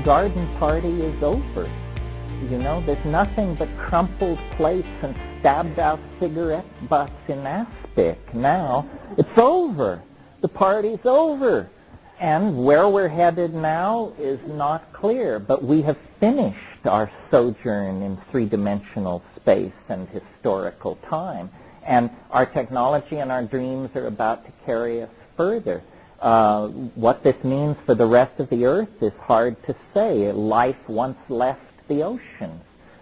garden party is over. You know, there's nothing but crumpled plates and stabbed out cigarette butts in aspic now. It's over. The party's over. And where we're headed now is not clear, but we have finished our sojourn in three-dimensional space and historical time. And our technology and our dreams are about to carry us further. What this means for the rest of the Earth is hard to say. Life once left the oceans.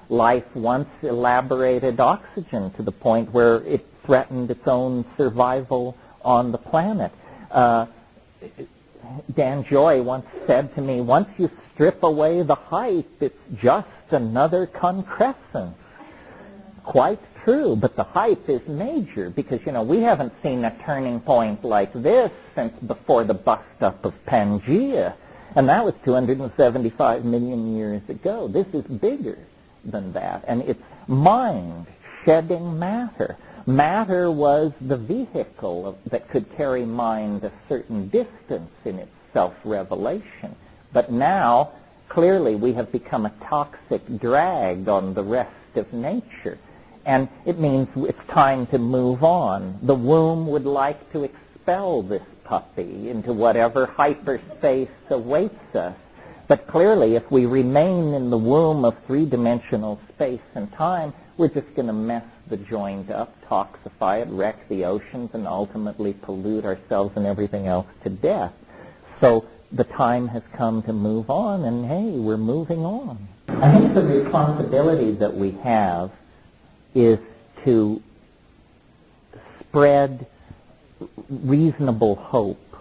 Life once elaborated oxygen to the point where it threatened its own survival on the planet. Dan Joy once said to me, once you strip away the hype, it's just another concrescence. Quite true, but the hype is major because, you know, we haven't seen a turning point like this since before the bust-up of Pangaea, and that was 275 million years ago. This is bigger than that, and it's mind shedding matter. Matter was the vehicle that could carry mind a certain distance in its self-revelation. But now, clearly, we have become a toxic drag on the rest of nature. And it means it's time to move on. The womb would like to expel this puppy into whatever hyperspace awaits us. But clearly, if we remain in the womb of three-dimensional space and time, we're just going to mess the joint up, toxify it, wreck the oceans, and ultimately pollute ourselves and everything else to death. So the time has come to move on, and hey, we're moving on. I think the responsibility that we have is to spread reasonable hope.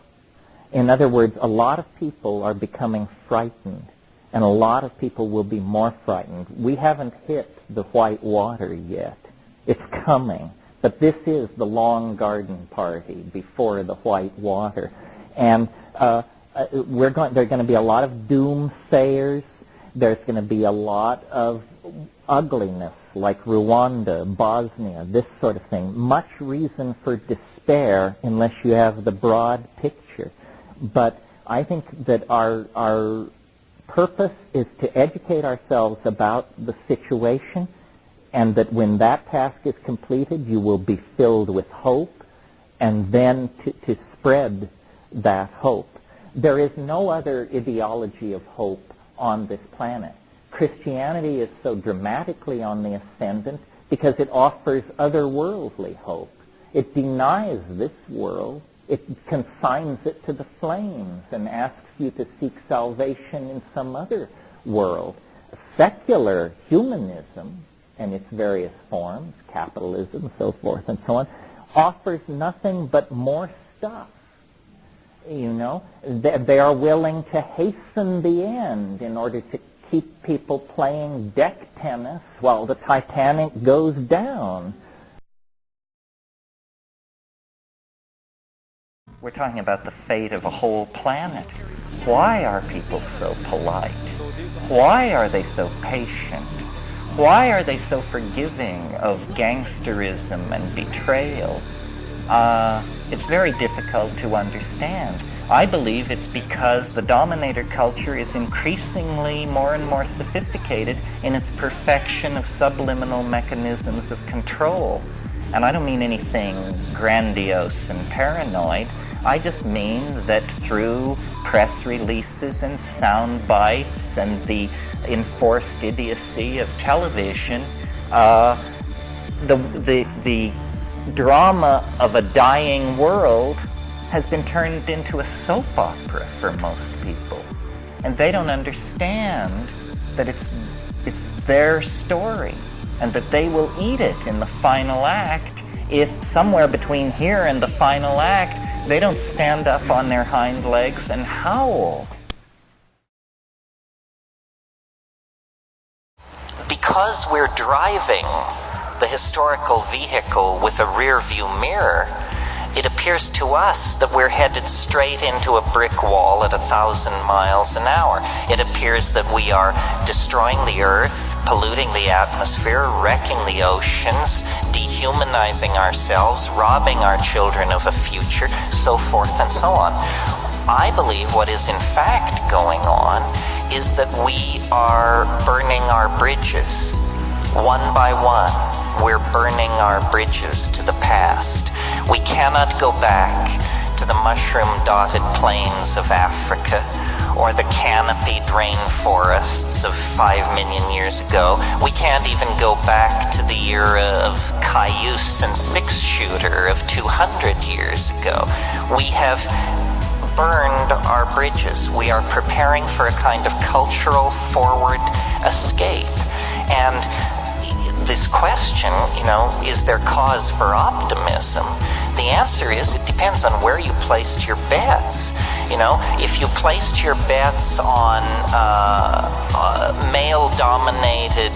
In other words, a lot of people are becoming frightened, and a lot of people will be more frightened. We haven't hit the white water yet. It's coming. But this is the long garden party before the white water. And there are going to be a lot of doomsayers. There's going to be a lot of ugliness, like Rwanda, Bosnia, this sort of thing. Much reason for despair unless you have the broad picture. But I think that our purpose is to educate ourselves about the situation, and that when that task is completed, you will be filled with hope, and then to spread that hope. There is no other ideology of hope on this planet. Christianity is so dramatically on the ascendant because it offers otherworldly hope. It denies this world. It consigns it to the flames and asks you to seek salvation in some other world. Secular humanism and its various forms, capitalism, so forth and so on, offers nothing but more stuff. You know, they are willing to hasten the end in order to keep people playing deck tennis while the Titanic goes down. We're talking about the fate of a whole planet. Why are people so polite? Why are they so patient? Why are they so forgiving of gangsterism and betrayal? It's very difficult to understand. I believe it's because the dominator culture is increasingly more and more sophisticated in its perfection of subliminal mechanisms of control. And I don't mean anything grandiose and paranoid. I just mean that through press releases and sound bites and the enforced idiocy of television, the drama of a dying world has been turned into a soap opera for most people. And they don't understand that it's their story and that they will eat it in the final act if somewhere between here and the final act they don't stand up on their hind legs and howl. Because we're driving the historical vehicle with a rear-view mirror, it appears to us that we're headed straight into a brick wall at 1,000 miles an hour. It appears that we are destroying the earth, polluting the atmosphere, wrecking the oceans, dehumanizing ourselves, robbing our children of a future, so forth and so on. I believe what is in fact going on is that we are burning our bridges. One by one, we're burning our bridges to the past. We cannot go back to the mushroom-dotted plains of Africa or the canopied rainforests of 5 million years ago. We can't even go back to the era of cayuse and six-shooter of 200 years ago. We have burned our bridges. We are preparing for a kind of cultural forward escape. And this question, is there cause for optimism? The answer is it depends on where you placed your bets. If you placed your bets on male-dominated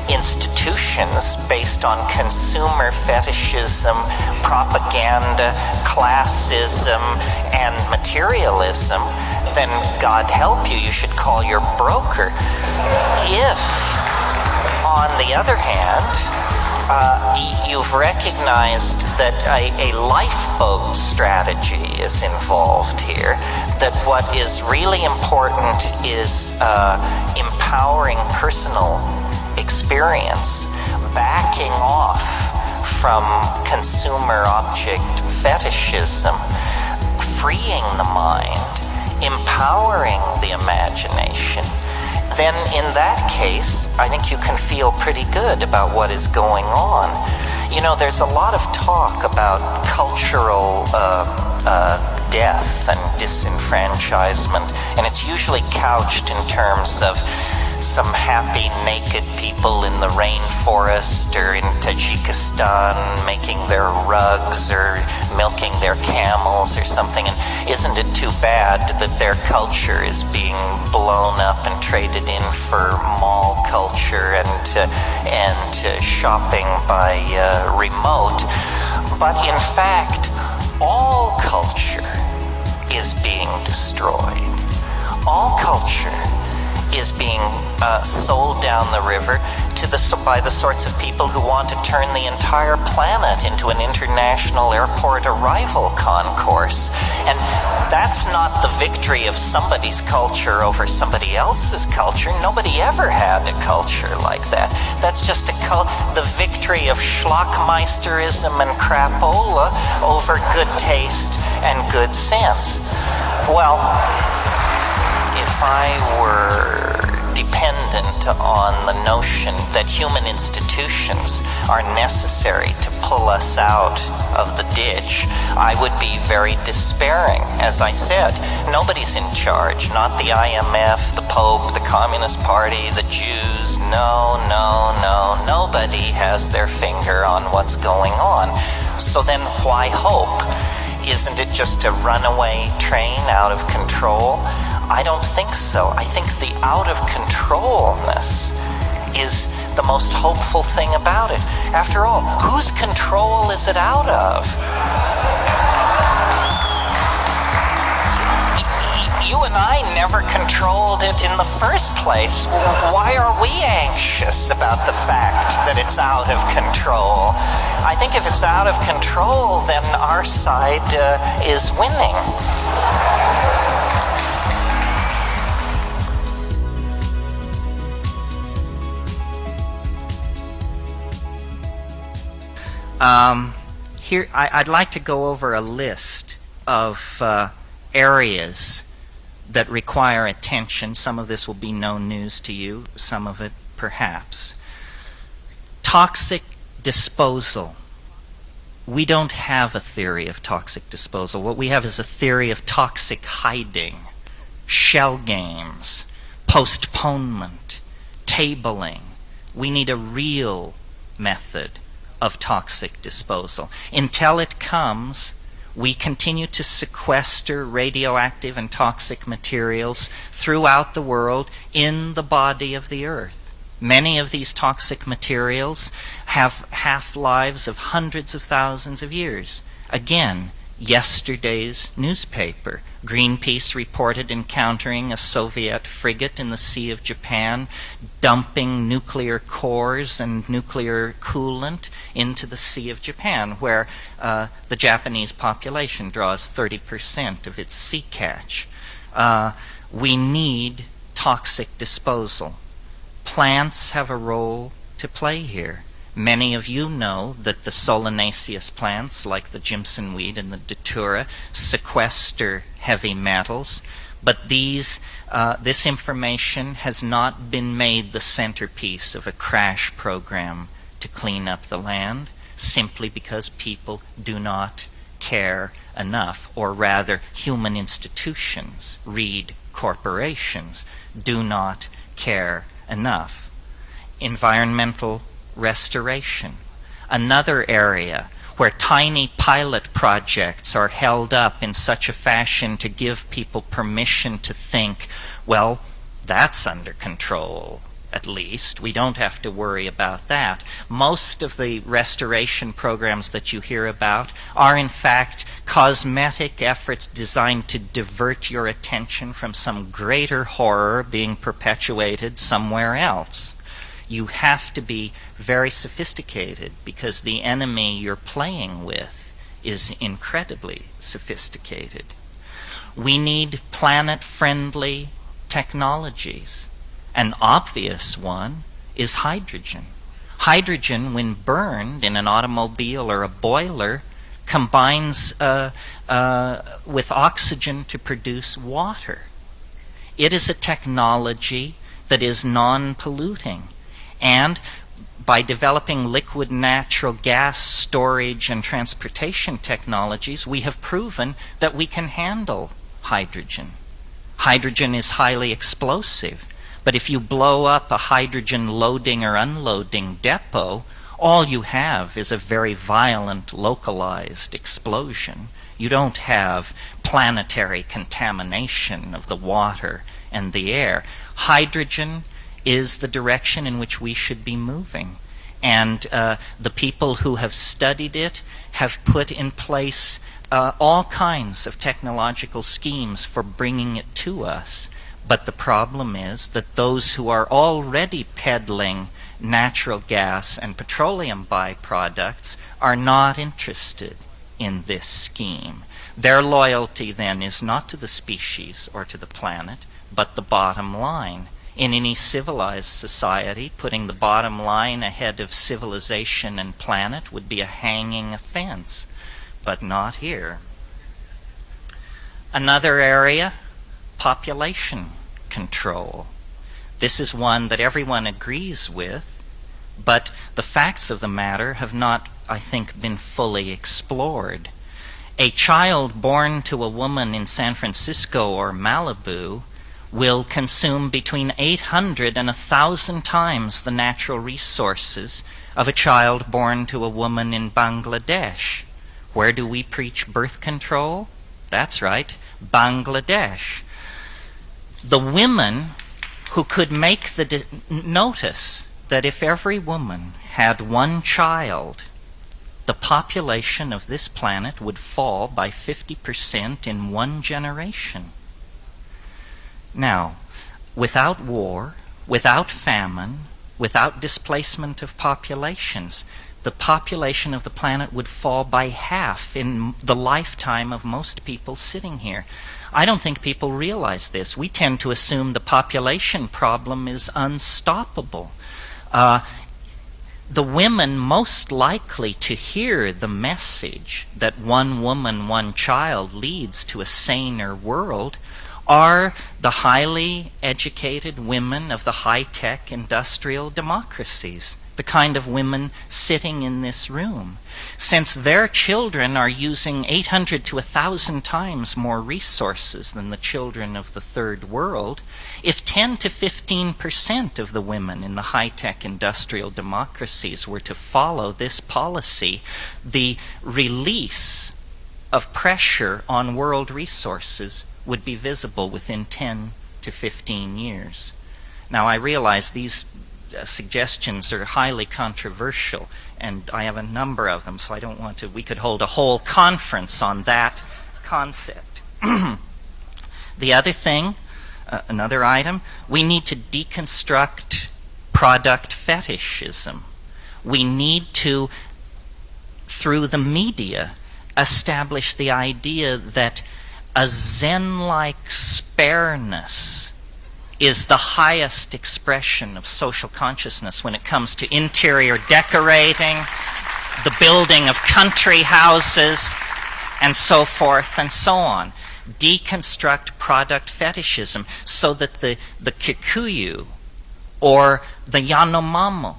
institutions based on consumer fetishism, propaganda, classism, and materialism, then God help you, you should call your broker. If, on the other hand, you've recognized that a lifeboat strategy is involved here, that what is really important is empowering personal experience, backing off from consumer object fetishism, freeing the mind, empowering the imagination, then in that case, I think you can feel pretty good about what is going on. There's a lot of talk about cultural death and disenfranchisement, and it's usually couched in terms of some happy naked people in the rainforest or in Tajikistan making their rugs or milking their camels or something. And isn't it too bad that their culture is being blown up and traded in for mall culture and shopping by remote? But in fact, all culture is being destroyed. All culture is being sold down the river by the sorts of people who want to turn the entire planet into an international airport arrival concourse. And that's not the victory of somebody's culture over somebody else's culture. Nobody ever had a culture like that. That's just the victory of schlockmeisterism and crapola over good taste and good sense. Well, if I were dependent on the notion that human institutions are necessary to pull us out of the ditch, I would be very despairing. As I said, nobody's in charge. Not the IMF, the Pope, the Communist Party, the Jews. No. Nobody has their finger on what's going on. So then why hope? Isn't it just a runaway train out of control? I don't think so. I think the out-of-controlness is the most hopeful thing about it. After all, whose control is it out of? You and I never controlled it in the first place. Why are we anxious about the fact that it's out of control? I think if it's out of control, then our side is winning. Here, I'd like to go over a list of areas that require attention. Some of this will be no news to you, some of it perhaps. Toxic disposal. We don't have a theory of toxic disposal. What we have is a theory of toxic hiding, shell games, postponement, tabling. We need a real method of toxic disposal. Until it comes, we continue to sequester radioactive and toxic materials throughout the world in the body of the Earth. Many of these toxic materials have half-lives of hundreds of thousands of years. Again, yesterday's newspaper. Greenpeace reported encountering a Soviet frigate in the Sea of Japan, dumping nuclear cores and nuclear coolant into the Sea of Japan, where the Japanese population draws 30% of its sea catch. We need toxic disposal. Plants have a role to play here. Many of you know that the solanaceous plants, like the Jimson weed and the datura, sequester heavy metals, but this information has not been made the centerpiece of a crash program to clean up the land, simply because people do not care enough, or rather human institutions, read corporations, do not care enough. Environmental restoration, another area where tiny pilot projects are held up in such a fashion to give people permission to think, well, that's under control, at least. We don't have to worry about that. Most of the restoration programs that you hear about are in fact cosmetic efforts designed to divert your attention from some greater horror being perpetuated somewhere else. You have to be very sophisticated because the enemy you're playing with is incredibly sophisticated. We need planet-friendly technologies. An obvious one is hydrogen. Hydrogen, when burned in an automobile or a boiler, combines with oxygen to produce water. It is a technology that is non-polluting. And by developing liquid natural gas storage and transportation technologies, we have proven that we can handle hydrogen. Hydrogen is highly explosive, but if you blow up a hydrogen loading or unloading depot, all you have is a very violent, localized explosion. You don't have planetary contamination of the water and the air. Hydrogen is the direction in which we should be moving. And the people who have studied it have put in place all kinds of technological schemes for bringing it to us. But the problem is that those who are already peddling natural gas and petroleum byproducts are not interested in this scheme. Their loyalty then is not to the species or to the planet, but the bottom line. In any civilized society, putting the bottom line ahead of civilization and planet would be a hanging offense, but not here. Another area, population control. This is one that everyone agrees with, but the facts of the matter have not, I think, been fully explored. A child born to a woman in San Francisco or Malibu will consume between 800 and 1,000 times the natural resources of a child born to a woman in Bangladesh. Where do we preach birth control? That's right, Bangladesh. The women who could make the notice that if every woman had one child, the population of this planet would fall by 50% in one generation. Now, without war, without famine, without displacement of populations, the population of the planet would fall by half in the lifetime of most people sitting here. I don't think people realize this. We tend to assume the population problem is unstoppable. The women most likely to hear the message that one woman, one child leads to a saner world are the highly educated women of the high-tech industrial democracies, the kind of women sitting in this room. Since their children are using 800 to 1,000 times more resources than the children of the third world, if 10 to 15% of the women in the high-tech industrial democracies were to follow this policy, the release of pressure on world resources would be visible within 10 to 15 years. Now, I realize these suggestions are highly controversial, and I have a number of them, so I don't want to. We could hold a whole conference on that concept. The other thing, another item, we need to deconstruct product fetishism. We need to, through the media, establish the idea that a Zen-like spareness is the highest expression of social consciousness when it comes to interior decorating, the building of country houses, and so forth and so on. Deconstruct product fetishism so that the Kikuyu or the Yanomamo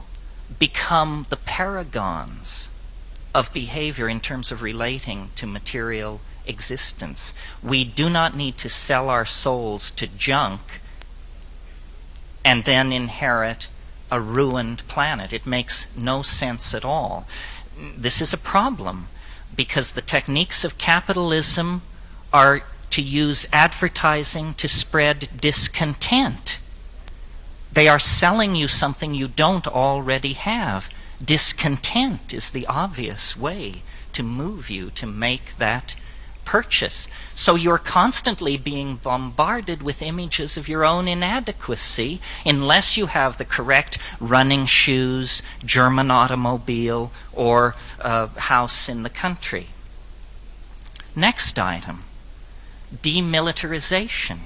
become the paragons of behavior in terms of relating to material existence. We do not need to sell our souls to junk and then inherit a ruined planet. It makes no sense at all. This is a problem because the techniques of capitalism are to use advertising to spread discontent. They are selling you something you don't already have. Discontent is the obvious way to move you to make that purchase. So you're constantly being bombarded with images of your own inadequacy unless you have the correct running shoes, German automobile, or house in the country. Next item, demilitarization.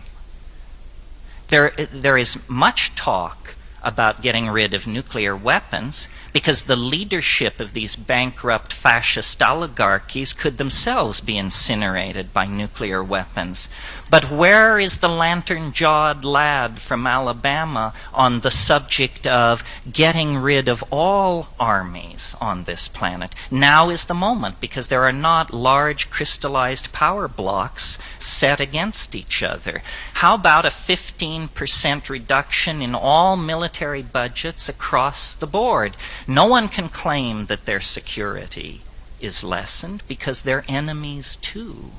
There is much talk about getting rid of nuclear weapons because the leadership of these bankrupt fascist oligarchies could themselves be incinerated by nuclear weapons. But where is the lantern-jawed lad from Alabama on the subject of getting rid of all armies on this planet? Now is the moment, because there are not large crystallized power blocks set against each other. How about a 15% reduction in all military budgets across the board? No one can claim that their security is lessened because their enemies too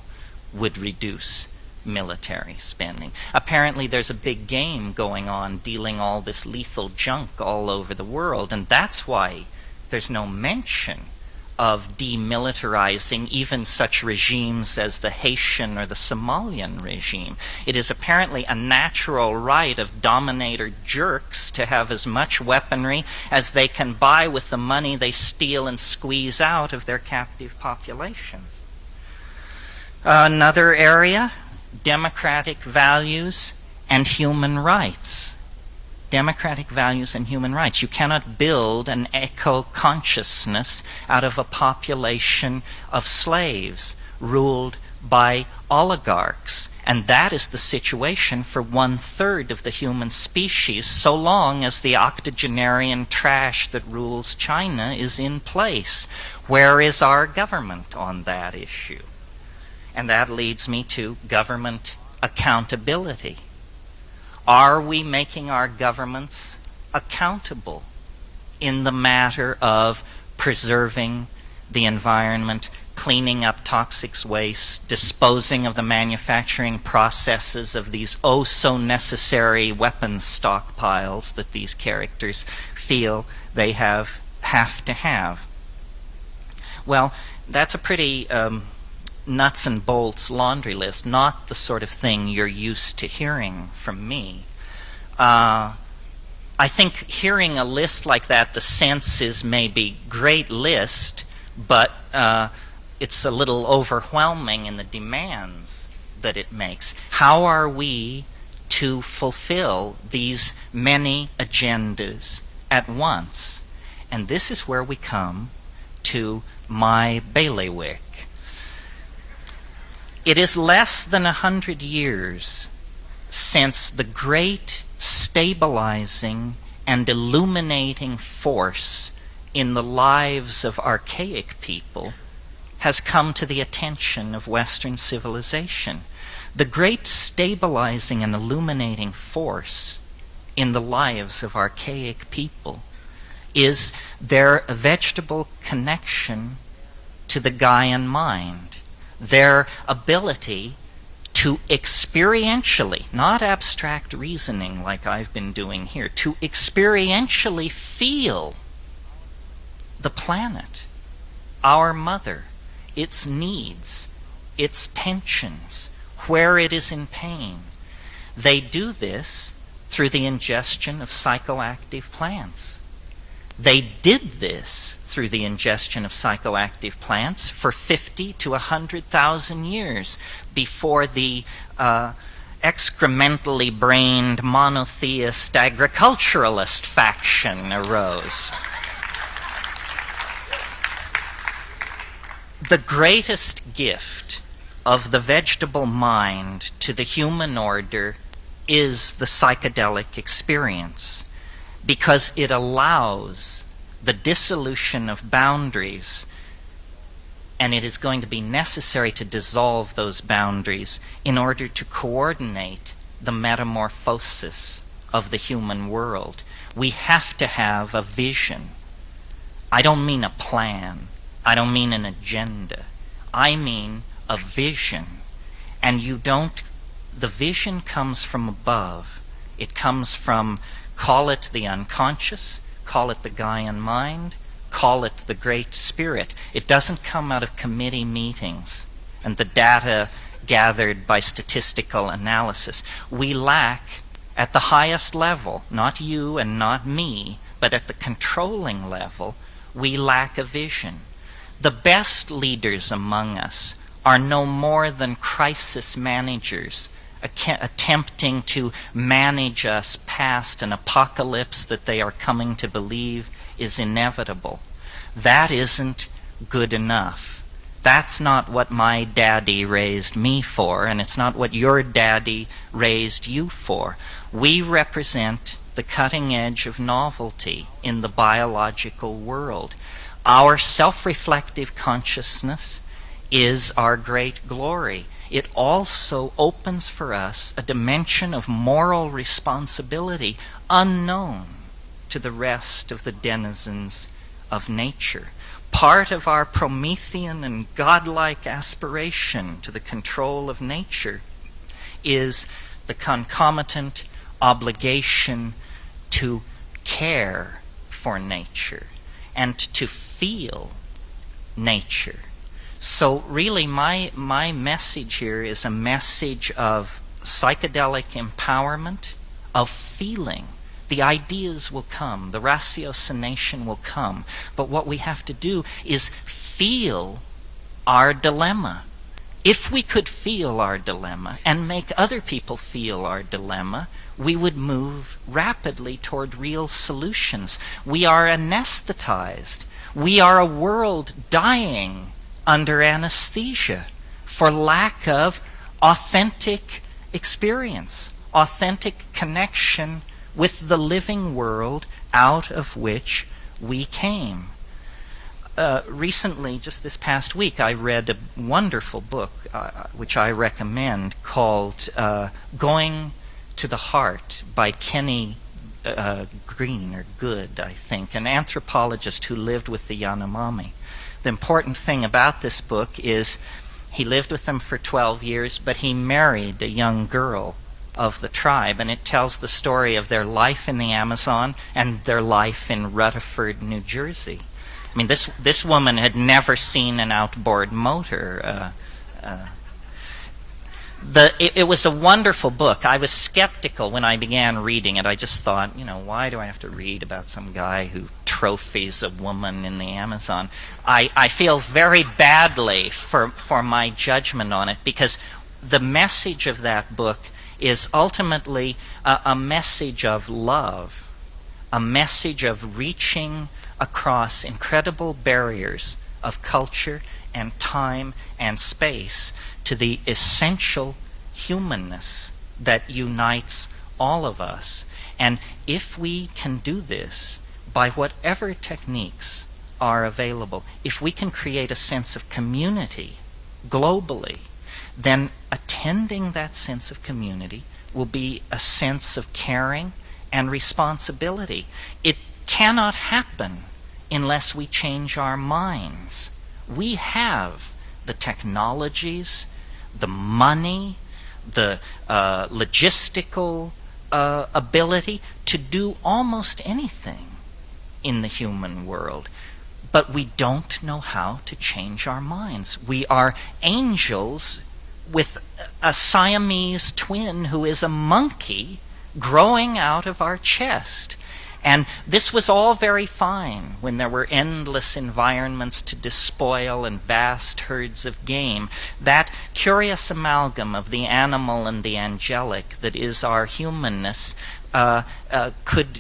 would reduce military spending. Apparently there's a big game going on dealing all this lethal junk all over the world, and that's why there's no mention of demilitarizing even such regimes as the Haitian or the Somalian regime. It is apparently a natural right of dominator jerks to have as much weaponry as they can buy with the money they steal and squeeze out of their captive populations. Another area, democratic values and human rights. Democratic values and human rights. You cannot build an eco-consciousness out of a population of slaves ruled by oligarchs. And that is the situation for 1/3 of the human species, so long as the octogenarian trash that rules China is in place. Where is our government on that issue? And that leads me to government accountability. Are we making our governments accountable in the matter of preserving the environment, cleaning up toxic waste, disposing of the manufacturing processes of these oh-so-necessary weapons stockpiles that these characters feel they have to have? Well, that's a pretty nuts and bolts laundry list, not the sort of thing you're used to hearing from me. I think hearing a list like that, the sense is maybe great list, but it's a little overwhelming in the demands that it makes. How are we to fulfill these many agendas at once? And this is where we come to my bailiwick. It is less than 100 years since the great stabilizing and illuminating force in the lives of archaic people has come to the attention of Western civilization. The great stabilizing and illuminating force in the lives of archaic people is their vegetable connection to the Gaian mind, their ability to experientially, not abstract reasoning like I've been doing here, to experientially feel the planet, our mother, its needs, its tensions, where it is in pain. They do this through the ingestion of psychoactive plants. They did this through the ingestion of psychoactive plants for 50 to 100,000 years before the excrementally brained monotheist agriculturalist faction arose. The greatest gift of the vegetable mind to the human order is the psychedelic experience, because it allows the dissolution of boundaries, and it is going to be necessary to dissolve those boundaries in order to coordinate the metamorphosis of the human world. We have to have a vision. I don't mean a plan. I don't mean an agenda. I mean a vision. And the vision comes from above. It comes from, call it the unconscious, call it the Gaian mind, call it the Great Spirit. It doesn't come out of committee meetings and the data gathered by statistical analysis. We lack, at the highest level, not you and not me, but at the controlling level, we lack a vision. The best leaders among us are no more than crisis managers, attempting to manage us past an apocalypse that they are coming to believe is inevitable. That isn't good enough. That's not what my daddy raised me for, and it's not what your daddy raised you for. We represent the cutting edge of novelty in the biological world. Our self-reflective consciousness is our great glory. It also opens for us a dimension of moral responsibility unknown to the rest of the denizens of nature. Part of our Promethean and godlike aspiration to the control of nature is the concomitant obligation to care for nature and to feel nature. So really my message here is a message of psychedelic empowerment, of feeling. The ideas will come, the ratiocination will come, but what we have to do is feel our dilemma. If we could feel our dilemma and make other people feel our dilemma, we would move rapidly toward real solutions. We are anesthetized. We are a world dying under anesthesia for lack of authentic experience, authentic connection with the living world out of which we came. Recently, just this past week, I read a wonderful book, which I recommend, called Going to the Heart by Kenny Green, or Good, I think, an anthropologist who lived with the Yanomami. The important thing about this book is he lived with them for 12 years, but he married a young girl of the tribe, and it tells the story of their life in the Amazon and their life in Rutherford, New Jersey. I mean, this woman had never seen an outboard motor. It was a wonderful book. I was skeptical when I began reading it. I just thought, why do I have to read about some guy who trophies a woman in the Amazon? I feel very badly for my judgment on it, because the message of that book is ultimately a message of love, a message of reaching across incredible barriers of culture and time and space to the essential humanness that unites all of us. And if we can do this by whatever techniques are available, if we can create a sense of community globally, then attending that sense of community will be a sense of caring and responsibility. It cannot happen unless we change our minds. We have the technologies, the money, the logistical ability to do almost anything in the human world, but we don't know how to change our minds. We are angels with a Siamese twin who is a monkey growing out of our chest. And this was all very fine when there were endless environments to despoil and vast herds of game. That curious amalgam of the animal and the angelic that is our humanness could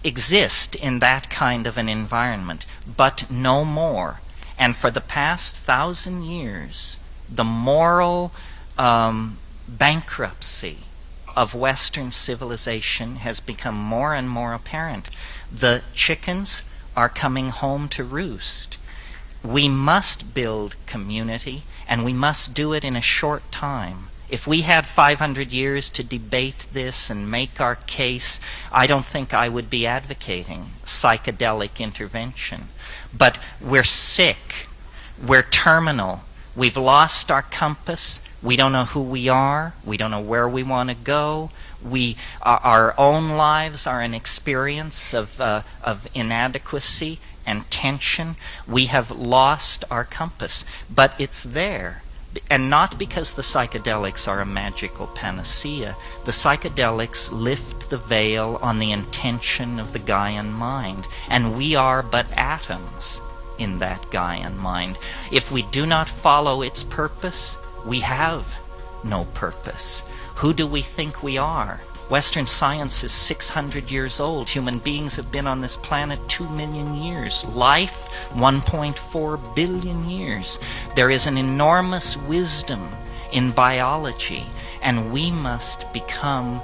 exist in that kind of an environment, but no more. And for the past 1,000 years, the moral bankruptcy of Western civilization has become more and more apparent. The chickens are coming home to roost. We must build community, and we must do it in a short time. If we had 500 years to debate this and make our case, I don't think I would be advocating psychedelic intervention. But we're sick. We're terminal. We've lost our compass. We don't know who we are. We don't know where we want to go. Our own lives are an experience of inadequacy and tension. We have lost our compass. But it's there. And not because the psychedelics are a magical panacea. The psychedelics lift the veil on the intention of the Gaian mind. And we are but atoms in that Gaian mind. If we do not follow its purpose, we have no purpose. Who do we think we are? Western science is 600 years old. Human beings have been on this planet 2 million years. Life, 1.4 billion years. There is an enormous wisdom in biology, and we must become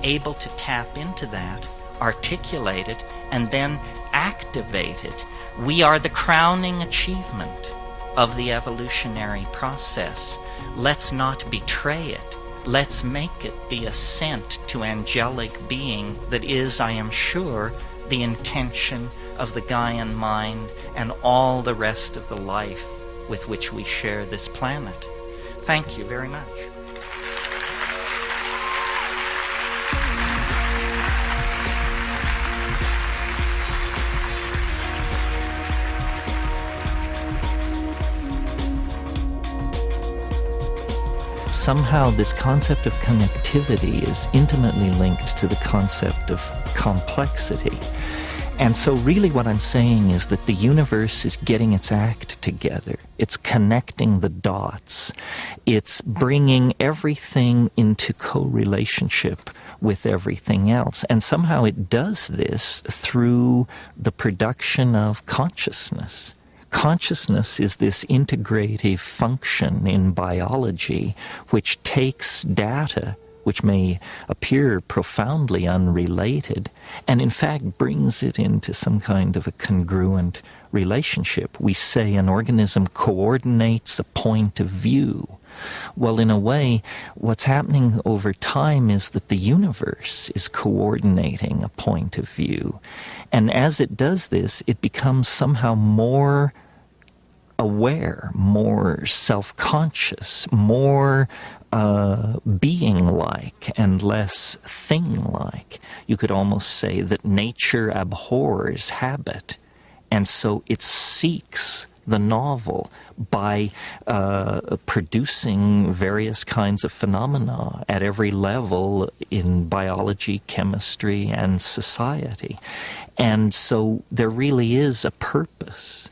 able to tap into that, articulate it, and then activate it. We are the crowning achievement of the evolutionary process. Let's not betray it. Let's make it the ascent to angelic being that is, I am sure, the intention of the Gaian mind and all the rest of the life with which we share this planet. Thank you very much. Somehow this concept of connectivity is intimately linked to the concept of complexity. And so really what I'm saying is that the universe is getting its act together. It's connecting the dots. It's bringing everything into co-relationship with everything else. And somehow it does this through the production of consciousness. Consciousness is this integrative function in biology which takes data which may appear profoundly unrelated and in fact brings it into some kind of a congruent relationship. We say an organism coordinates a point of view. Well, in a way, what's happening over time is that the universe is coordinating a point of view. And as it does this, it becomes somehow more aware, more self-conscious, more being-like and less thing-like. You could almost say that nature abhors habit, and so it seeks the novel by producing various kinds of phenomena at every level in biology, chemistry, and society. And so there really is a purpose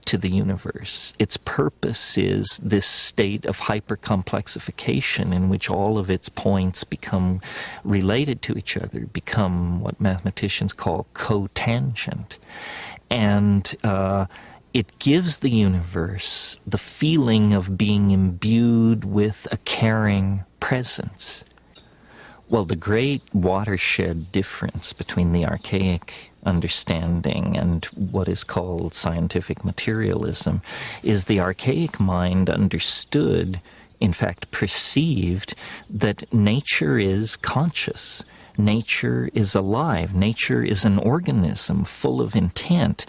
to the universe. Its purpose is this state of hypercomplexification in which all of its points become related to each other, become what mathematicians call cotangent. And it gives the universe the feeling of being imbued with a caring presence. Well, the great watershed difference between the archaic understanding and what is called scientific materialism is the archaic mind understood, in fact perceived, that nature is conscious. Nature is alive. Nature is an organism full of intent.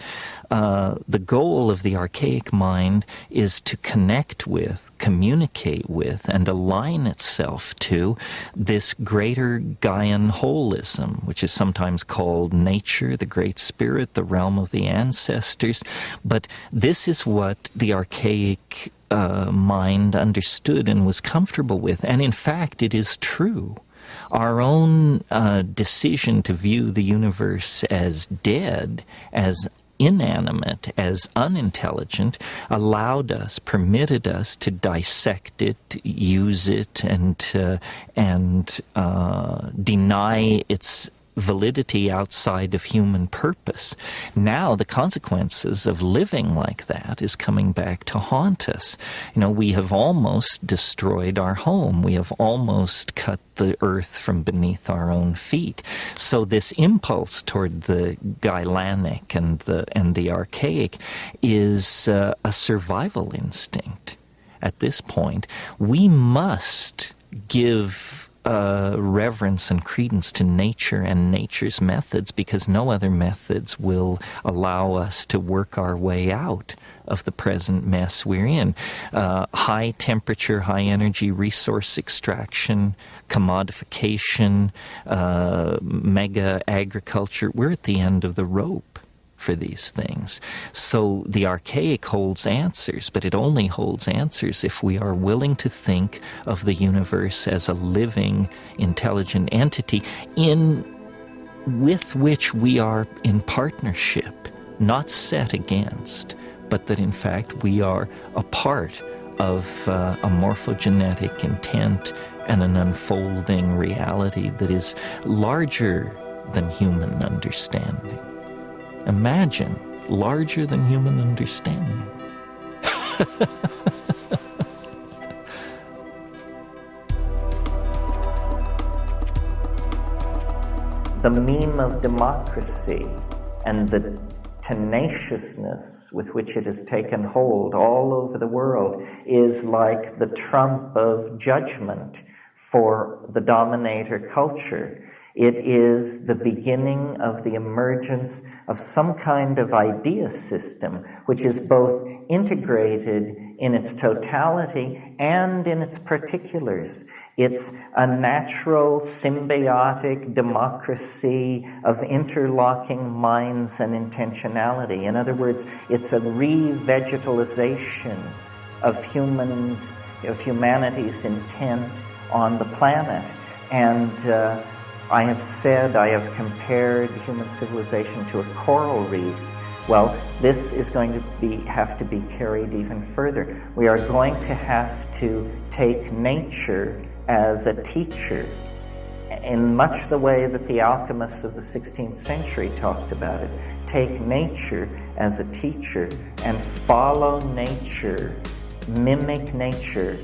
The goal of the archaic mind is to connect with, communicate with, and align itself to this greater Gaian holism, which is sometimes called nature, the great spirit, the realm of the ancestors. But this is what the archaic mind understood and was comfortable with. And in fact, it is true. Our own decision to view the universe as dead, as inanimate, as unintelligent, allowed us, permitted us to dissect it, use it, and deny its validity outside of human purpose. Now the consequences of living like that is coming back to haunt us. You know, we have almost destroyed our home. We have almost cut the earth from beneath our own feet. So this impulse toward the Gailanic and the archaic is a survival instinct. At this point, we must give reverence and credence to nature and nature's methods, because no other methods will allow us to work our way out of the present mess we're in. High temperature, high energy resource extraction, commodification, mega agriculture, we're at the end of the rope for these things. So the archaic holds answers, but it only holds answers if we are willing to think of the universe as a living, intelligent entity with which we are in partnership, not set against, but that in fact we are a part of a morphogenetic intent and an unfolding reality that is larger than human understanding. Imagine larger than human understanding. The meme of democracy and the tenaciousness with which it has taken hold all over the world is like the trump of judgment for the dominator culture. It is the beginning of the emergence of some kind of idea system which is both integrated in its totality and in its particulars. It's a natural, symbiotic democracy of interlocking minds and intentionality. In other words, it's a re-vegetalization of humanity's intent on the planet. And I have compared human civilization to a coral reef. Well, this is going to have to be carried even further. We are going to have to take nature as a teacher, in much the way that the alchemists of the 16th century talked about it. Take nature as a teacher and follow nature, mimic nature,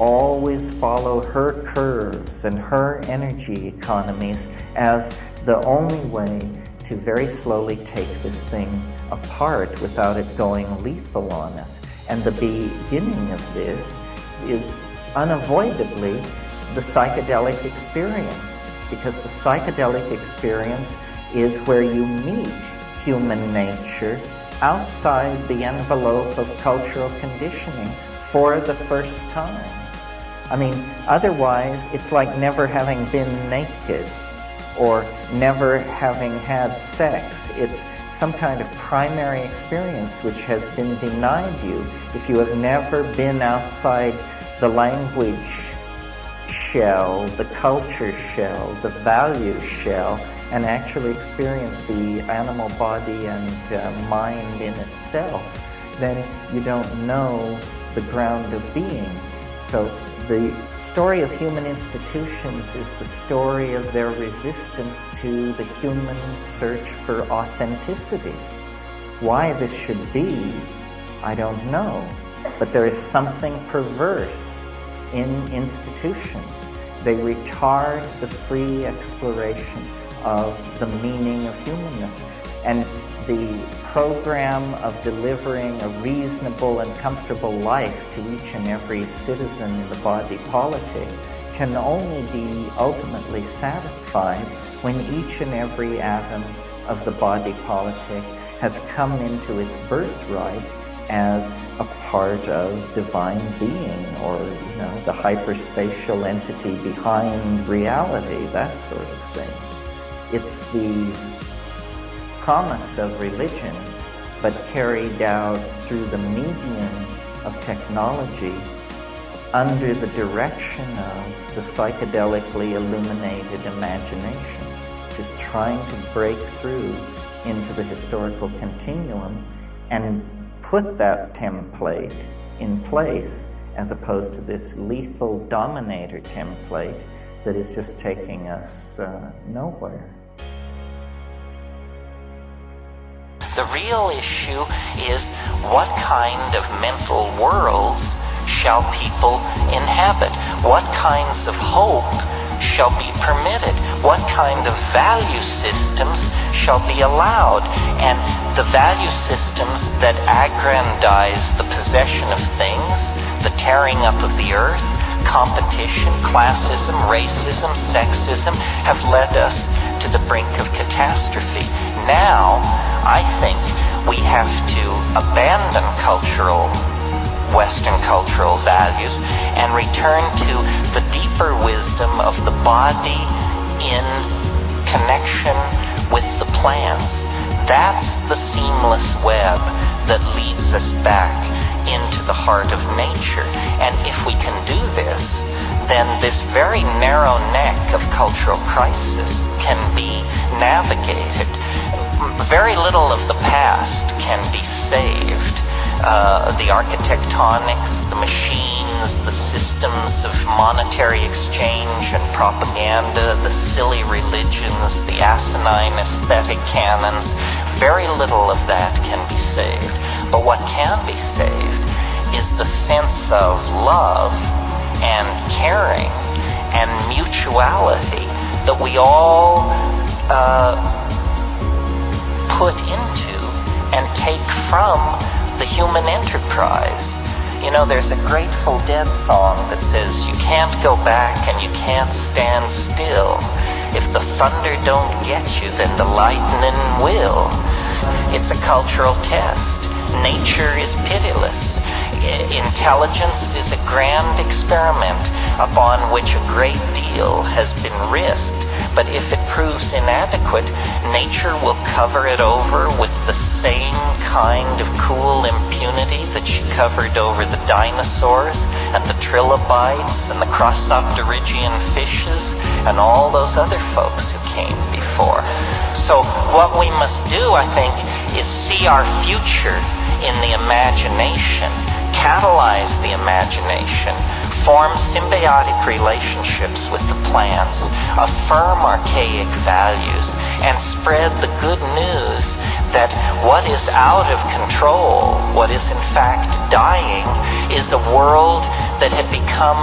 always follow her curves and her energy economies as the only way to very slowly take this thing apart without it going lethal on us. And the beginning of this is unavoidably the psychedelic experience, because the psychedelic experience is where you meet human nature outside the envelope of cultural conditioning for the first time. I mean, otherwise, it's like never having been naked or never having had sex. It's some kind of primary experience which has been denied you if you have never been outside the language shell, the culture shell, the value shell, and actually experienced the animal body and mind in itself. Then you don't know the ground of being. So the story of human institutions is the story of their resistance to the human search for authenticity. Why this should be, I don't know. But there is something perverse in institutions. They retard the free exploration of the meaning of humanness. And the program of delivering a reasonable and comfortable life to each and every citizen in the body politic can only be ultimately satisfied when each and every atom of the body politic has come into its birthright as a part of divine being, or the hyperspatial entity behind reality, that sort of thing. It's the promise of religion, but carried out through the medium of technology, under the direction of the psychedelically illuminated imagination, just trying to break through into the historical continuum and put that template in place, as opposed to this lethal dominator template that is just taking us nowhere. The real issue is what kind of mental worlds shall people inhabit? What kinds of hope shall be permitted? What kind of value systems shall be allowed? And the value systems that aggrandize the possession of things, the tearing up of the earth, competition, classism, racism, sexism, have led us to the brink of catastrophe. Now, I think we have to abandon Western cultural values and return to the deeper wisdom of the body in connection with the plants. That's the seamless web that leads us back into the heart of nature. And if we can do this, then this very narrow neck of cultural crisis can be navigated. Very little of the past can be saved. The architectonics, the machines, the systems of monetary exchange and propaganda, the silly religions, the asinine aesthetic canons, very little of that can be saved. But what can be saved is the sense of love and caring and mutuality that we all put into and take from the human enterprise. You know, there's a Grateful Dead song that says, you can't go back and you can't stand still. If the thunder don't get you, then the lightning will. It's a cultural test. Nature is pitiless. Intelligence is a grand experiment upon which a great deal has been risked. But if it proves inadequate, nature will cover it over with the same kind of cool impunity that she covered over the dinosaurs and the trilobites and the crossopterygian fishes and all those other folks who came before. So what we must do, I think, is see our future in the imagination, catalyze the imagination, form symbiotic relationships with the plants, affirm archaic values, and spread the good news that what is out of control, what is in fact dying, is a world that had become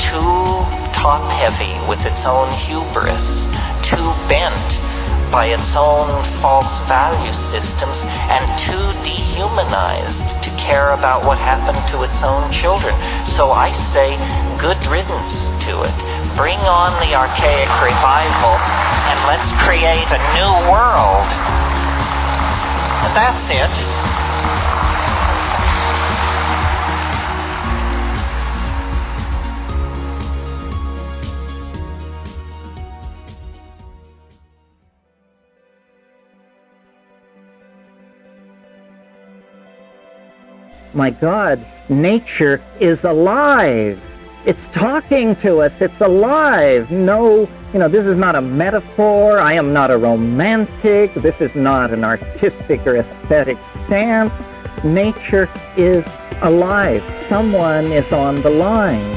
too top-heavy with its own hubris, too bent by its own false value systems, and too dehumanized to care about what happened to its own children. So I say, good riddance to it. Bring on the archaic revival, and let's create a new world. And that's it. My God, nature is alive. It's talking to us. It's alive. No, this is not a metaphor. I am not a romantic. This is not an artistic or aesthetic stance. Nature is alive. Someone is on the line.